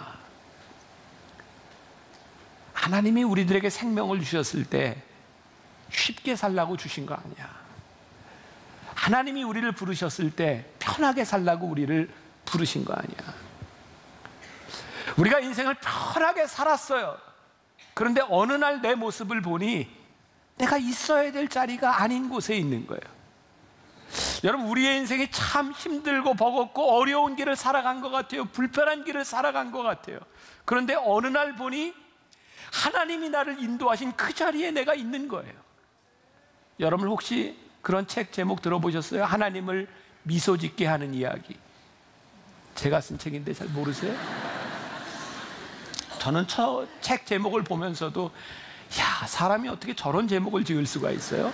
하나님이 우리들에게 생명을 주셨을 때 쉽게 살라고 주신 거 아니야. 하나님이 우리를 부르셨을 때 편하게 살라고 우리를 부르신 거 아니야. 우리가 인생을 편하게 살았어요. 그런데 어느 날 내 모습을 보니 내가 있어야 될 자리가 아닌 곳에 있는 거예요. 여러분, 우리의 인생이 참 힘들고 버겁고 어려운 길을 살아간 것 같아요. 불편한 길을 살아간 것 같아요. 그런데 어느 날 보니 하나님이 나를 인도하신 그 자리에 내가 있는 거예요. 여러분 혹시 그런 책 제목 들어보셨어요? 하나님을 미소 짓게 하는 이야기. 제가 쓴 책인데 잘 모르세요? 저는 책 제목을 보면서도 야, 사람이 어떻게 저런 제목을 지을 수가 있어요?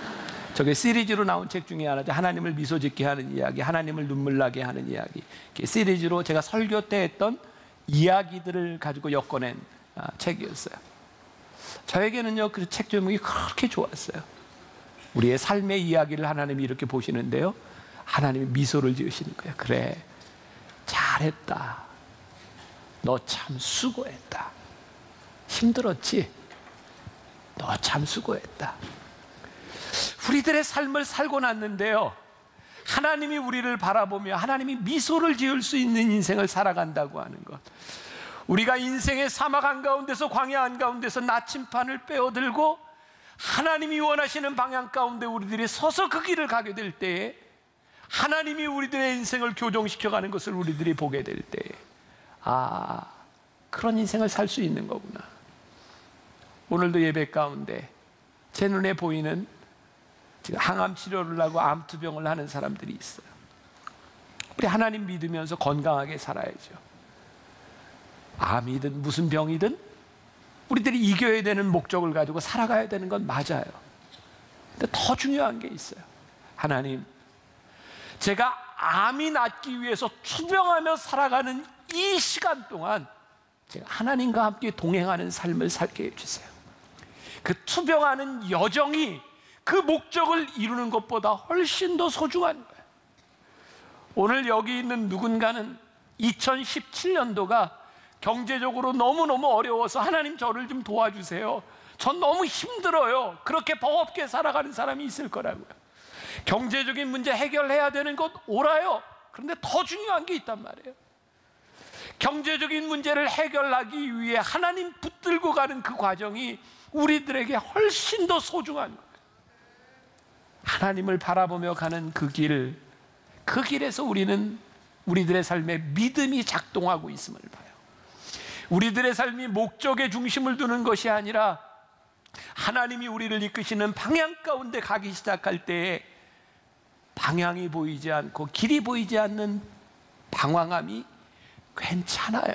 저게 시리즈로 나온 책 중에 하나죠. 하나님을 미소 짓게 하는 이야기, 하나님을 눈물 나게 하는 이야기. 시리즈로 제가 설교 때 했던 이야기들을 가지고 엮어낸 책이었어요. 저에게는요, 그 책 제목이 그렇게 좋았어요. 우리의 삶의 이야기를 하나님이 이렇게 보시는데요, 하나님이 미소를 지으시는 거예요. 그래, 잘했다. 너 참 수고했다. 힘들었지? 너 참 수고했다. 우리들의 삶을 살고 났는데요, 하나님이 우리를 바라보며 하나님이 미소를 지을 수 있는 인생을 살아간다고 하는 것. 우리가 인생의 사막 한가운데서, 광야 한가운데서 나침판을 빼어들고 하나님이 원하시는 방향 가운데 우리들이 서서 그 길을 가게 될 때에 하나님이 우리들의 인생을 교정시켜가는 것을 우리들이 보게 될 때에 아, 그런 인생을 살 수 있는 거구나. 오늘도 예배 가운데 제 눈에 보이는 지금 항암 치료를 하고 암투병을 하는 사람들이 있어요. 우리 하나님 믿으면서 건강하게 살아야죠. 암이든 무슨 병이든 우리들이 이겨야 되는 목적을 가지고 살아가야 되는 건 맞아요. 근데 더 중요한 게 있어요. 하나님, 제가 암이 낫기 위해서 투병하며 살아가는 이 시간 동안 제가 하나님과 함께 동행하는 삶을 살게 해주세요. 그 투병하는 여정이 그 목적을 이루는 것보다 훨씬 더 소중한 거예요. 오늘 여기 있는 누군가는 2017년도가 경제적으로 너무너무 어려워서 하나님 저를 좀 도와주세요. 전 너무 힘들어요. 그렇게 버겁게 살아가는 사람이 있을 거라고요. 경제적인 문제 해결해야 되는 것 옳아요. 그런데 더 중요한 게 있단 말이에요. 경제적인 문제를 해결하기 위해 하나님 붙들고 가는 그 과정이 우리들에게 훨씬 더 소중한 거예요. 하나님을 바라보며 가는 그 길에서 우리는 우리들의 삶에 믿음이 작동하고 있음을 봐요. 우리들의 삶이 목적에 중심을 두는 것이 아니라 하나님이 우리를 이끄시는 방향 가운데 가기 시작할 때에 방향이 보이지 않고 길이 보이지 않는 방황함이 괜찮아요.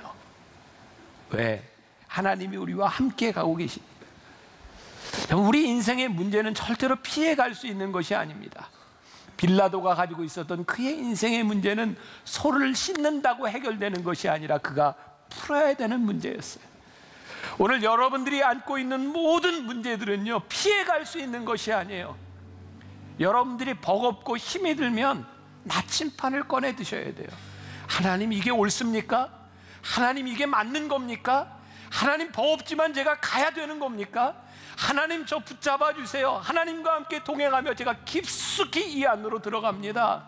왜? 하나님이 우리와 함께 가고 계십니다. 우리 인생의 문제는 절대로 피해갈 수 있는 것이 아닙니다. 빌라도가 가지고 있었던 그의 인생의 문제는 소를 씻는다고 해결되는 것이 아니라 그가 풀어야 되는 문제였어요. 오늘 여러분들이 안고 있는 모든 문제들은요, 피해갈 수 있는 것이 아니에요. 여러분들이 버겁고 힘이 들면 나침판을 꺼내 드셔야 돼요. 하나님, 이게 옳습니까? 하나님, 이게 맞는 겁니까? 하나님, 버겁지만 제가 가야 되는 겁니까? 하나님, 저 붙잡아 주세요. 하나님과 함께 동행하며 제가 깊숙이 이 안으로 들어갑니다.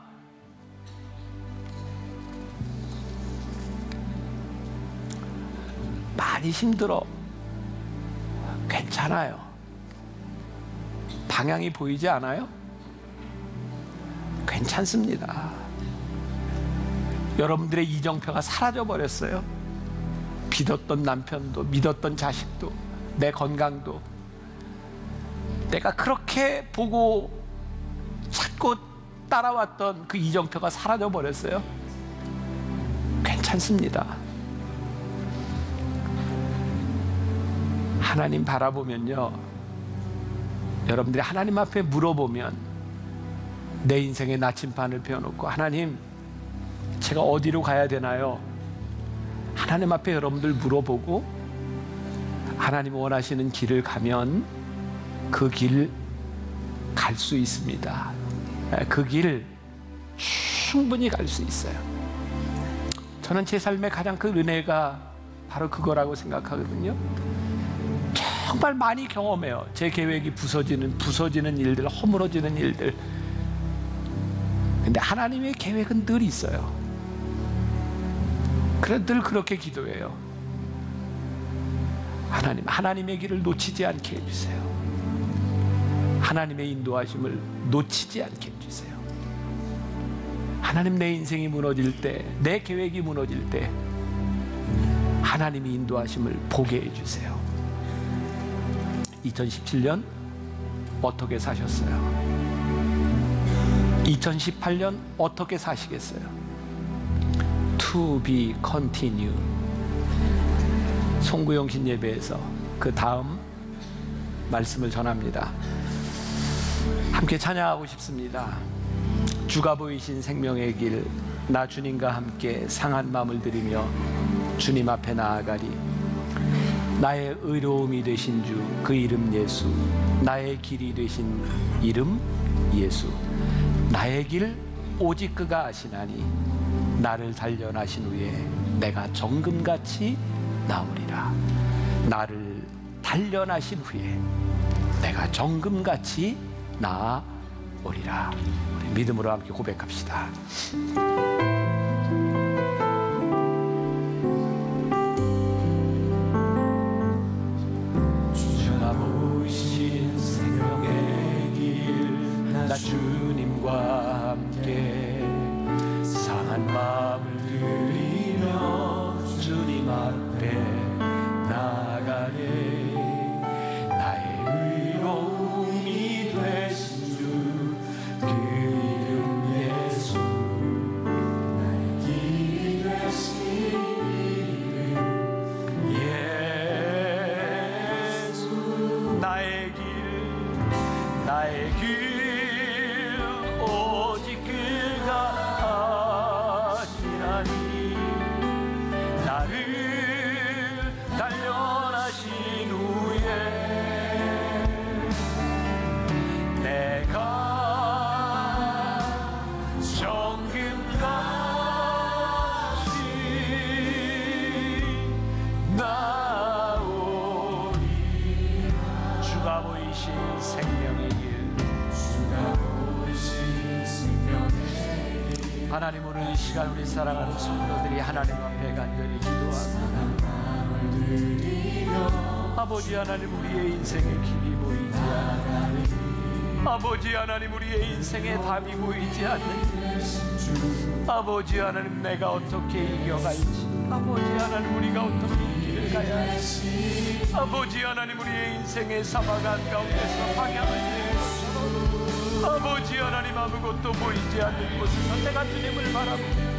많이 힘들어. 괜찮아요. 방향이 보이지 않아요? 괜찮습니다. 여러분들의 이정표가 사라져 버렸어요. 믿었던 남편도, 믿었던 자식도, 내 건강도, 내가 그렇게 보고 찾고 따라왔던 그 이정표가 사라져 버렸어요. 괜찮습니다. 하나님 바라보면요, 여러분들이 하나님 앞에 물어보면 내 인생의 나침반을 펴놓고 하나님, 제가 어디로 가야 되나요? 하나님 앞에 여러분들 물어보고 하나님 원하시는 길을 가면 그 길 갈 수 있습니다. 그 길 충분히 갈 수 있어요. 저는 제 삶의 가장 큰 은혜가 바로 그거라고 생각하거든요. 정말 많이 경험해요. 제 계획이 부서지는 일들, 허물어지는 일들. 근데 하나님의 계획은 늘 있어요. 그래서 늘 그렇게 기도해요. 하나님의 길을 놓치지 않게 해주세요. 하나님의 인도하심을 놓치지 않게 해주세요. 하나님, 내 인생이 무너질 때, 내 계획이 무너질 때 하나님이 인도하심을 보게 해주세요. 2017년 어떻게 사셨어요? 2018년 어떻게 사시겠어요? To be continue. 송구영신 예배에서 그 다음 말씀을 전합니다. 함께 찬양하고 싶습니다. 주가 보이신 생명의 길, 나 주님과 함께 상한 마음을 드리며 주님 앞에 나아가리. 나의 의로움이 되신 주, 그 이름 예수. 나의 길이 되신 이름 예수. 나의 길 오직 그가 아시나니 나를 단련하신 후에 내가 정금같이 나오리라. 나를 단련하신 후에 내가 정금같이 나오리라. 우리 믿음으로 함께 고백합시다. 주가 보이신 생명의 길, 나 주님과 함께 상한 마음을 드리며 주님 앞에 나가네. 나의 의로움이 되신 주, 그 이름 예수. 나의 길이 되신 이름 예수. 나의 길 오직 그가 아시나니 나를 단련하신 후에 내가 정금같이 나오리. 주가 보이신 생명의 길, 하나님, 오늘 이 시간 우리 사랑하는 성도들이 하나님 앞에 간절히 기도합니다. 아버지 하나님, 우리의 인생의 길이 보이지 않으니, 아버지 하나님, 우리의 인생의 답이 보이지 않는, 아버지 하나님, 내가 어떻게 이겨갈지, 아버지 하나님, 우리가 어떻게 길을 가야 할지, 아버지 하나님, 우리의 인생의 사막 한가운데서 방향을 내는 것처럼 아버지 하나님, 아무것도 보이지 않는 곳에서 내가 주님을 바라보며,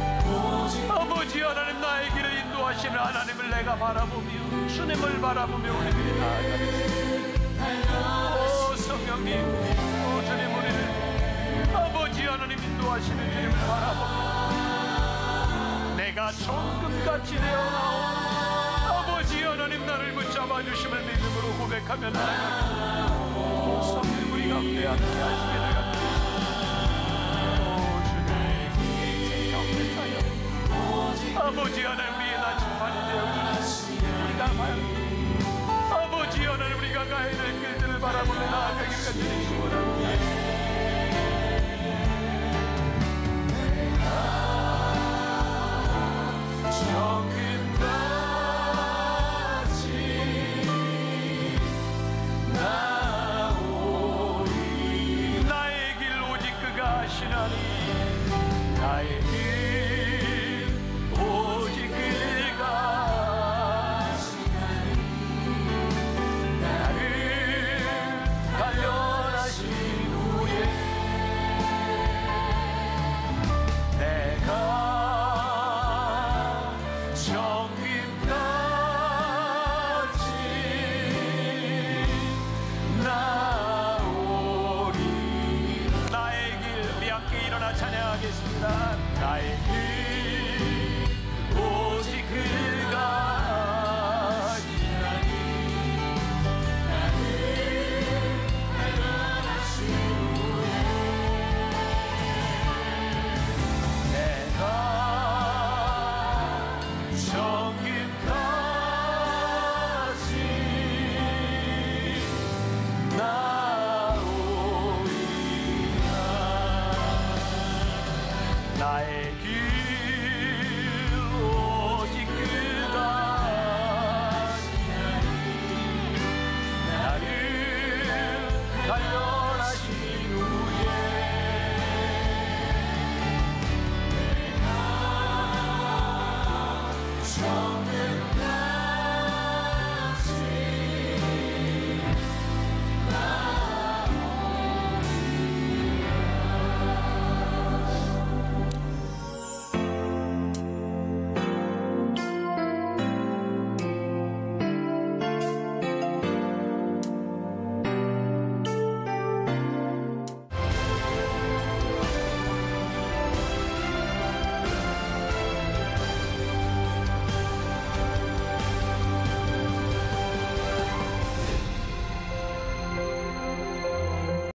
아버지 하나님, 나의 길을 인도하시는 하나님을 내가 바라보며 주님을 바라보며 우리들이 나아가겠습니다. 오 성령님, 오 주님, 우리를 아버지 하나님 인도하시는 주님을 바라보며 내가 정금같이 되어나오. 아버지 하나님, 나를 붙잡아 주심을 믿음으로 고백하며 나아가겠습니다. 오 성령, 우리 가운데 함께 하시게 되겠습니다. 아버지 하나님, 우리의 나침반이 되어주시고 우리가 아버지 하나님, 우리가 가야 될 길들을 바라보며 나아가기를 간절히 소원합니다.